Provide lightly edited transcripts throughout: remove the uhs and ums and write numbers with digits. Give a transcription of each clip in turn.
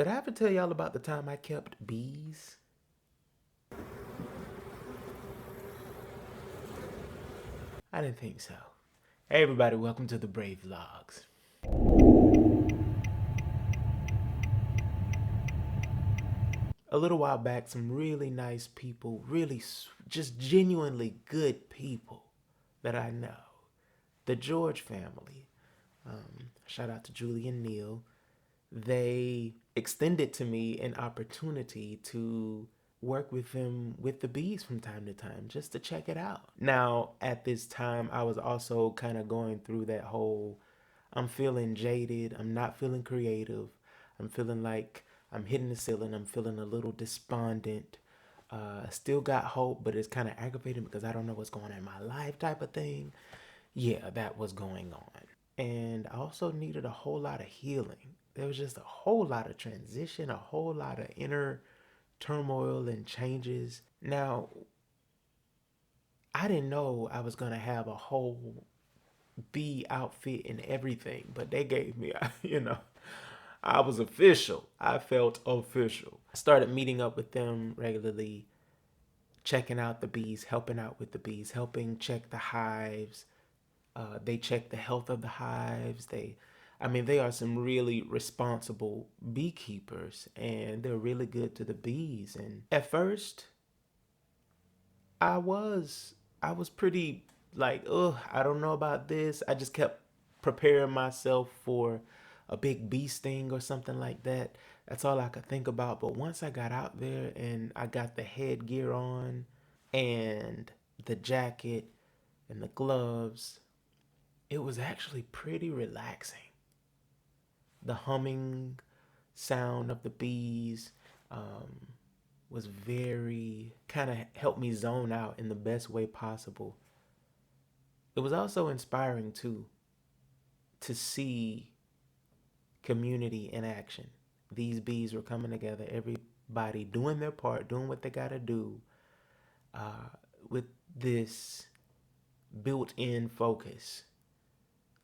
Did I ever tell y'all about the time I kept bees? I didn't think so. Hey everybody, welcome to the Brave Vlogs. A little while back, some really nice people, really just genuinely good people that I know, the George family, shout out to Julie and Neil, they extended to me an opportunity to work with them with the bees from time to time just to check it out. Now, at this time, I was also kind of going through that whole, I'm feeling jaded, I'm not feeling creative, I'm feeling like I'm hitting the ceiling, I'm feeling a little despondent. Still got hope, but it's kind of aggravating because I don't know what's going on in my life type of thing. Yeah, that was going on. And I also needed a whole lot of healing. There was just a whole lot of transition, a whole lot of inner turmoil and changes. Now, I didn't know I was going to have a whole bee outfit and everything, but they gave me, I was official. I felt official. I started meeting up with them regularly, checking out the bees, helping out with the bees, helping check the hives. They check the health of the hives. They are some really responsible beekeepers, and they're really good to the bees. And at first, I was pretty like, oh, I don't know about this. I just kept preparing myself for a big bee sting or something like that. That's all I could think about. But once I got out there and I got the headgear on and the jacket and the gloves, it was actually pretty relaxing. The humming sound of the bees was very, kind of helped me zone out in the best way possible. It was also inspiring too, to see community in action. These bees were coming together, everybody doing their part, doing what they gotta do, with this built-in focus.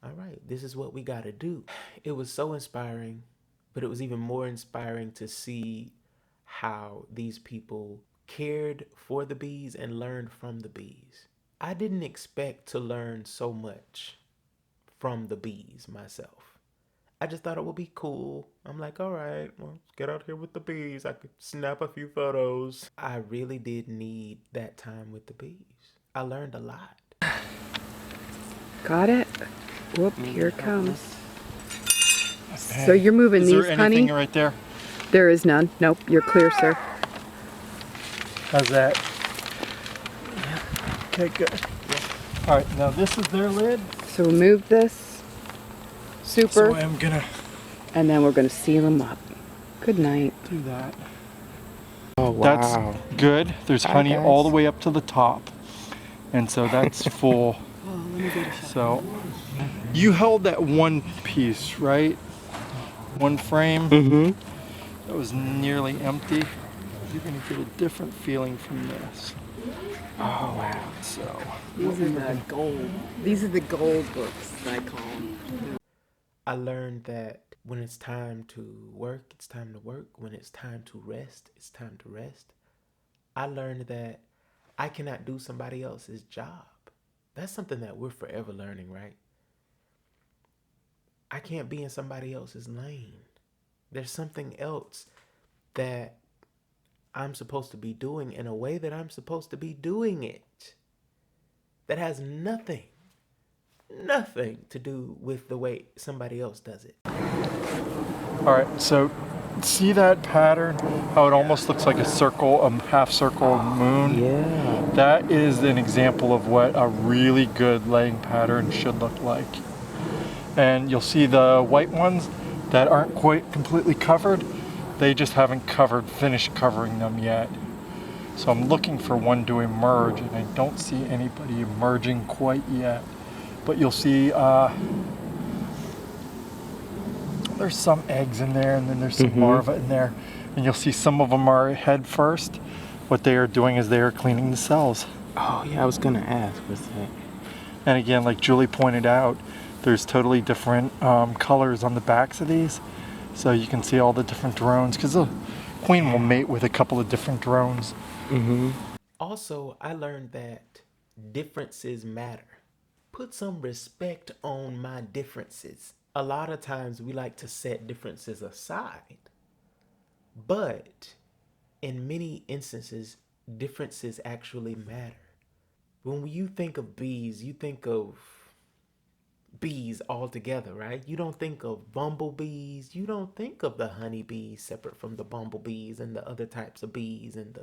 All right, this is what we gotta do. It was so inspiring, but it was even more inspiring to see how these people cared for the bees and learned from the bees. I didn't expect to learn so much from the bees myself. I just thought it would be cool. I'm like, all right, well, let's get out here with the bees. I could snap a few photos. I really did need that time with the bees. I learned a lot. Got it? Whoop, here it comes. So you're moving these, honey? Is there anything right there? There is none. Nope, you're clear, sir. How's that? Yeah. Okay, good. Yeah. All right, now this is their lid. So we'll move this. Super. So I'm gonna... And then we're gonna seal them up. Good night. Do that. Oh, wow. That's good. There's honey all the way up to the top. And so that's full. Oh, let me get a shot. So you held that one piece, right? One frame. Mm-hmm. That was nearly empty. You're gonna get a different feeling from this. Oh, wow. So These are the gold. These are the gold books, I call them. I learned that when it's time to work, it's time to work. When it's time to rest, it's time to rest. I learned that I cannot do somebody else's job. That's something that we're forever learning, right? I can't be in somebody else's lane. There's something else that I'm supposed to be doing in a way that I'm supposed to be doing it. That has nothing to do with the way somebody else does it. all right, so see that pattern? How it almost looks like a circle, a half circle moon? Yeah. That is an example of what a really good laying pattern should look like. And you'll see the white ones that aren't quite completely covered. They just haven't finished covering them yet. So I'm looking for one to emerge, and I don't see anybody emerging quite yet. But you'll see there's some eggs in there, and then there's some larvae in there. And you'll see some of them are head first. What they are doing is they are cleaning the cells. Oh, yeah, I was gonna ask, what's that? And again, like Julie pointed out, there's totally different colors on the backs of these. So you can see all the different drones, because the queen will mate with a couple of different drones. Also, I learned that differences matter. Put some respect on my differences. A lot of times we like to set differences aside, but in many instances, differences actually matter. When you think of bees, you think of bees altogether, right? You don't think of bumblebees. You don't think of the honeybees separate from the bumblebees and the other types of bees and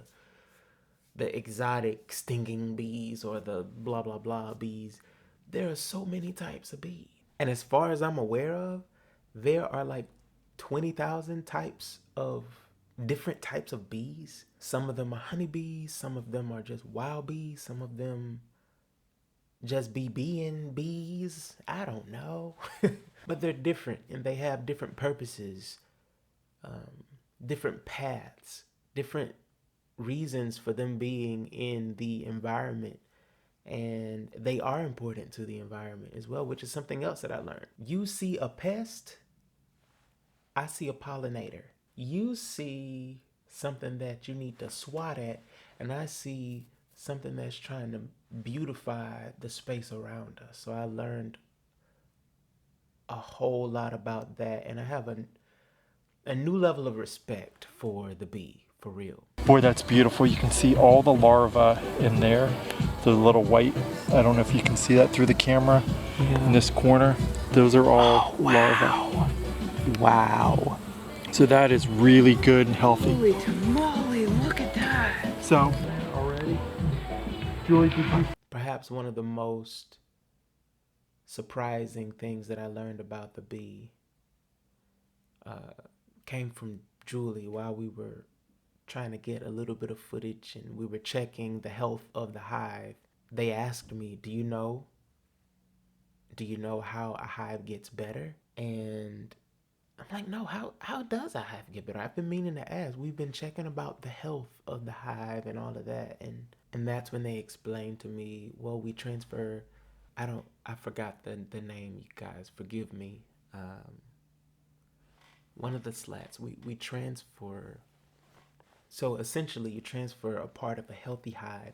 the exotic stinging bees or the blah blah blah bees. There are so many types of bees. And as far as I'm aware of, there are like 20,000 types of different types of bees. Some of them are honeybees, some of them are just wild bees, some of them just be being bees. I don't know. But they're different and they have different purposes, different paths, different reasons for them being in the environment. And they are important to the environment as well, which is something else that I learned. You see a pest, I see a pollinator. You see something that you need to swat at, and I see something that's trying to beautify the space around us. So I learned a whole lot about that, and I have a new level of respect for the bee, for real. Boy, that's beautiful. You can see all the larvae in there. The little white, I don't know if you can see that through the camera in this corner. Those are all larvae. Wow. So that is really good and healthy. Holy tamale, look at that. So, already, Julie, did you? Perhaps one of the most surprising things that I learned about the bee came from Julie while we were trying to get a little bit of footage and we were checking the health of the hive. They asked me, do you know how a hive gets better? And I'm like, no, how does a hive get better? I've been meaning to ask. We've been checking about the health of the hive and all of that. And that's when they explained to me, well, we transfer, I forgot the name, you guys, forgive me. One of the slats, we transfer. So essentially you transfer a part of a healthy hive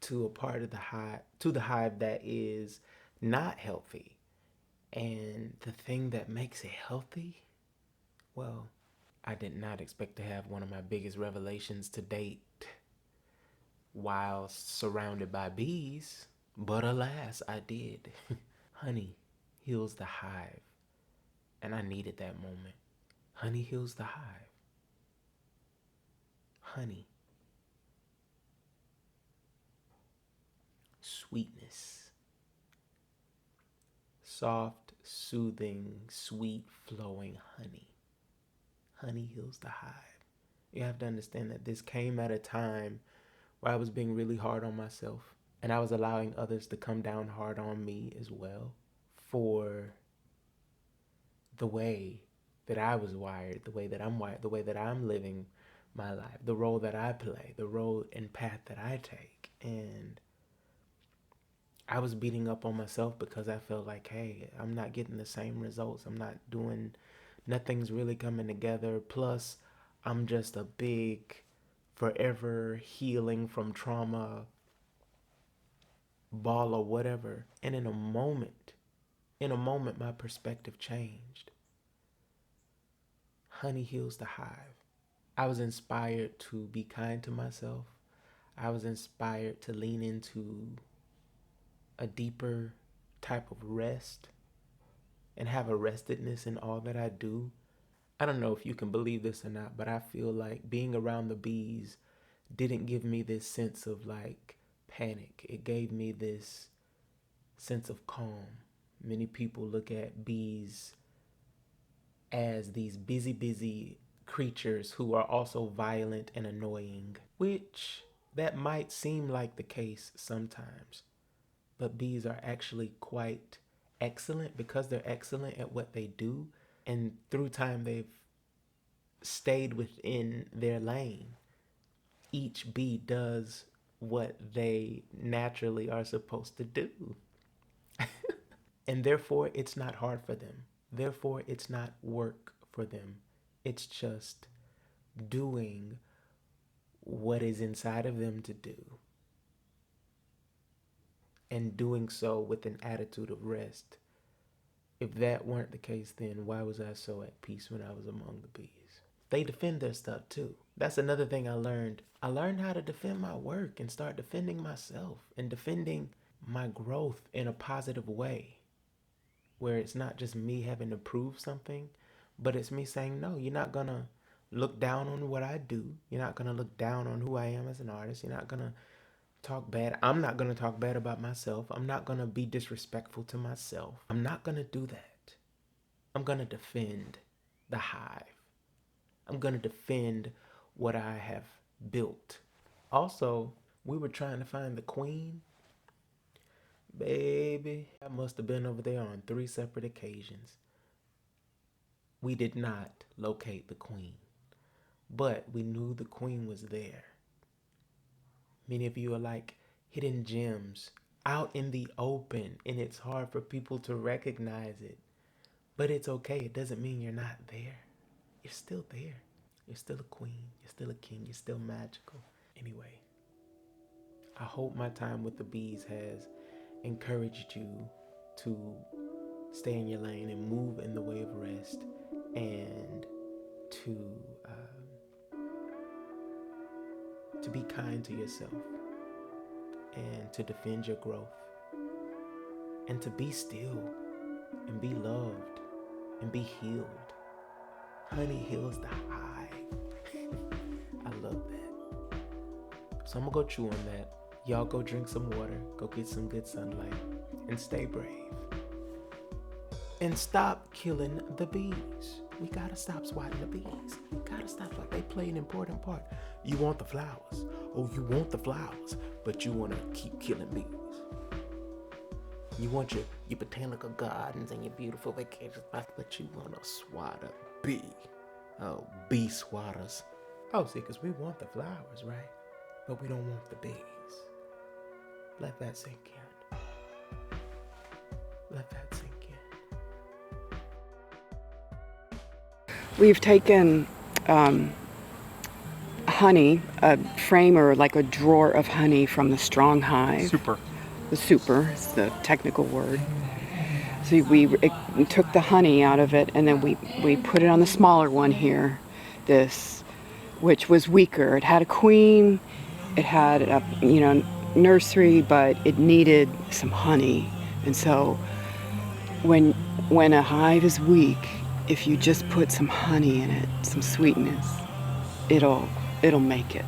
to a part of the hive that is not healthy. And the thing that makes it healthy, well, I did not expect to have one of my biggest revelations to date while surrounded by bees, but alas, I did. Honey heals the hive, and I needed that moment. Honey heals the hive. Honey. Sweetness. Soft, soothing, sweet, flowing honey. Honey heals the hive. You have to understand that this came at a time where I was being really hard on myself, and I was allowing others to come down hard on me as well for the way that I was wired, the way that I'm wired, the way that I'm living my life, the role that I play, the role and path that I take. And I was beating up on myself because I felt like, hey, I'm not getting the same results. Nothing's really coming together. Plus, I'm just a big forever healing from trauma ball or whatever. And in a moment, my perspective changed. Honey heals the hive. I was inspired to be kind to myself. I was inspired to lean into a deeper type of rest and have a restedness in all that I do. I don't know if you can believe this or not, but I feel like being around the bees didn't give me this sense of like panic. It gave me this sense of calm. Many people look at bees as these busy creatures who are also violent and annoying, which that might seem like the case sometimes. But bees are actually quite excellent because they're excellent at what they do. And through time, they've stayed within their lane. Each bee does what they naturally are supposed to do. And therefore, it's not hard for them. Therefore, it's not work for them. It's just doing what is inside of them to do, and doing so with an attitude of rest. If that weren't the case, then why was I so at peace when I was among the bees? They defend their stuff too. That's another thing I learned. I learned how to defend my work and start defending myself and defending my growth in a positive way, where it's not just me having to prove something, but it's me saying, no, you're not gonna look down on what I do. You're not gonna look down on who I am as an artist. You're not gonna talk bad. I'm not gonna talk bad about myself. I'm not gonna be disrespectful to myself. I'm not gonna do that. I'm gonna defend the hive. I'm gonna defend what I have built. Also, we were trying to find the queen. Baby, I must have been over there on 3 separate occasions. We did not locate the queen, but we knew the queen was there. Many of you are like hidden gems out in the open, and it's hard for people to recognize it. But it's okay. It doesn't mean you're not there. You're still there. You're still a queen. You're still a king. You're still magical. Anyway, I hope my time with the bees has encouraged you to stay in your lane and move in the way of rest, and to be kind to yourself, and to defend your growth, and to be still and be loved and be healed. Honey heals the hive. I love that. So I'm gonna go chew on that. Y'all go drink some water, go get some good sunlight, and stay brave. And stop killing the bees. We gotta stop swatting the bees. We gotta stop. They play an important part. You want the flowers. Oh, you want the flowers, but you wanna keep killing bees. You want your botanical gardens and your beautiful vacation spots, but you wanna swat a bee. Oh, bee swatters. Oh, see, because we want the flowers, right? But we don't want the bees. Let that sink in. Let that sink in. We've taken honey, a frame or like a drawer of honey from the Strong Hive. Super. The super is the technical word. So we took the honey out of it, and then we put it on the smaller one here, this, which was weaker. It had a queen, it had a nursery, but it needed some honey. And so when a hive is weak, if you just put some honey in it, some sweetness, it'll make it.